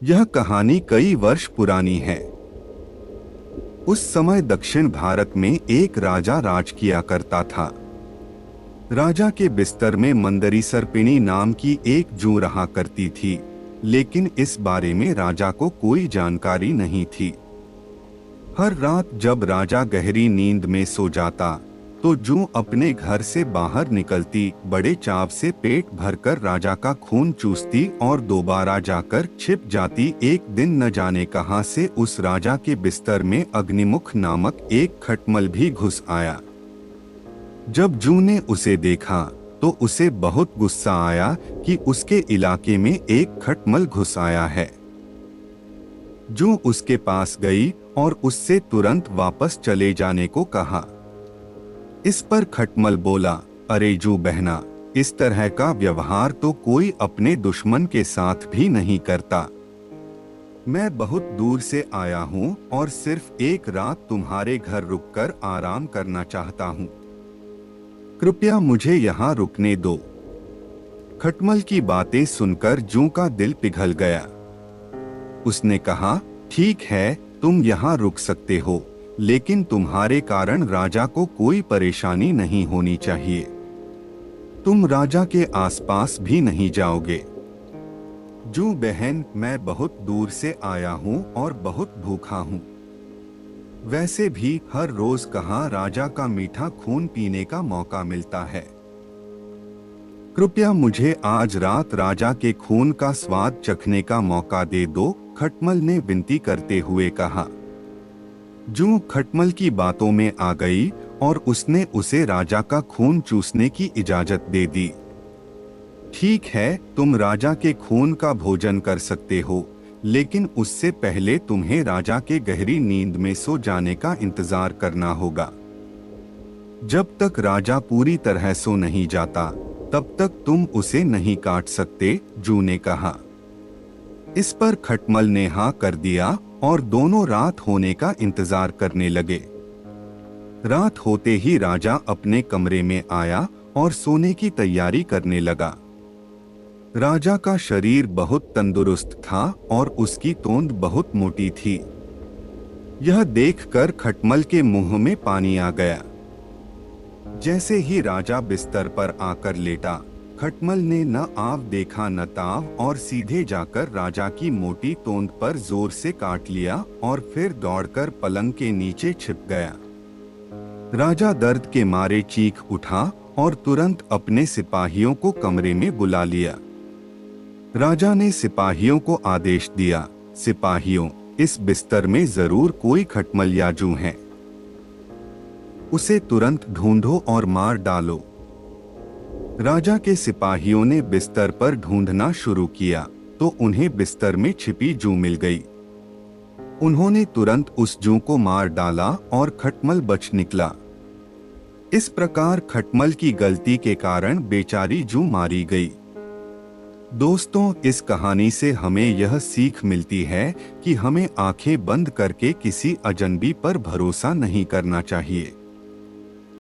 यह कहानी कई वर्ष पुरानी है। उस समय दक्षिण भारत में एक राजा राज किया करता था। राजा के बिस्तर में मंदरी सर्पिणी नाम की एक जूं रहा करती थी, लेकिन इस बारे में राजा को कोई जानकारी नहीं थी। हर रात जब राजा गहरी नींद में सो जाता तो जूं अपने घर से बाहर निकलती, बड़े चाव से पेट भरकर राजा का खून चूसती और दोबारा जाकर छिप जाती। एक दिन न जाने कहां से उस राजा के बिस्तर में अग्निमुख नामक एक खटमल भी घुस आया। जब जूं ने उसे देखा तो उसे बहुत गुस्सा आया कि उसके इलाके में एक खटमल घुस आया है। जूं उसके पास गई और उससे तुरंत वापस चले जाने को कहा। इस पर खटमल बोला, अरे जूं बहना, इस तरह का व्यवहार तो कोई अपने दुश्मन के साथ भी नहीं करता। मैं बहुत दूर से आया हूँ और सिर्फ एक रात तुम्हारे घर रुककर आराम करना चाहता हूँ। कृपया मुझे यहाँ रुकने दो। खटमल की बातें सुनकर जूं का दिल पिघल गया। उसने कहा, ठीक है, तुम यहाँ रुक सकते हो, लेकिन तुम्हारे कारण राजा को कोई परेशानी नहीं होनी चाहिए। तुम राजा के आसपास भी नहीं जाओगे। जूं बहन, मैं बहुत दूर से आया हूँ और बहुत भूखा हूँ। वैसे भी हर रोज कहाँ राजा का मीठा खून पीने का मौका मिलता है। कृपया मुझे आज रात राजा के खून का स्वाद चखने का मौका दे दो, खटमल ने विनती करते हुए कहा। जूं खटमल की बातों में आ गई और उसने उसे राजा का खून चूसने की इजाजत दे दी। ठीक है, तुम राजा के खून का भोजन कर सकते हो, लेकिन उससे पहले तुम्हें राजा के गहरी नींद में सो जाने का इंतजार करना होगा। जब तक राजा पूरी तरह सो नहीं जाता, तब तक तुम उसे नहीं काट सकते, जूं ने कहा। इस पर खटमल ने हाँ कर दिया और दोनों रात होने का इंतजार करने लगे। रात होते ही राजा अपने कमरे में आया और सोने की तैयारी करने लगा। राजा का शरीर बहुत तंदुरुस्त था और उसकी तोंद बहुत मोटी थी। यह देखकर खटमल के मुंह में पानी आ गया। जैसे ही राजा बिस्तर पर आकर लेटा, खटमल ने न आव देखा न ताव और सीधे जाकर राजा की मोटी तोंद पर जोर से काट लिया और फिर दौड़कर पलंग के नीचे छिप गया। राजा दर्द के मारे चीख उठा और तुरंत अपने सिपाहियों को कमरे में बुला लिया। राजा ने सिपाहियों को आदेश दिया, सिपाहियों, इस बिस्तर में जरूर कोई खटमल या जूं है। उसे तुरंत ढूंढो और मार डालो। राजा के सिपाहियों ने बिस्तर पर ढूंढना शुरू किया तो उन्हें बिस्तर में छिपी जूं मिल गई। उन्होंने तुरंत उस जूं को मार डाला और खटमल बच निकला। इस प्रकार खटमल की गलती के कारण बेचारी जूं मारी गई। दोस्तों, इस कहानी से हमें यह सीख मिलती है कि हमें आंखें बंद करके किसी अजनबी पर भरोसा नहीं करना चाहिए।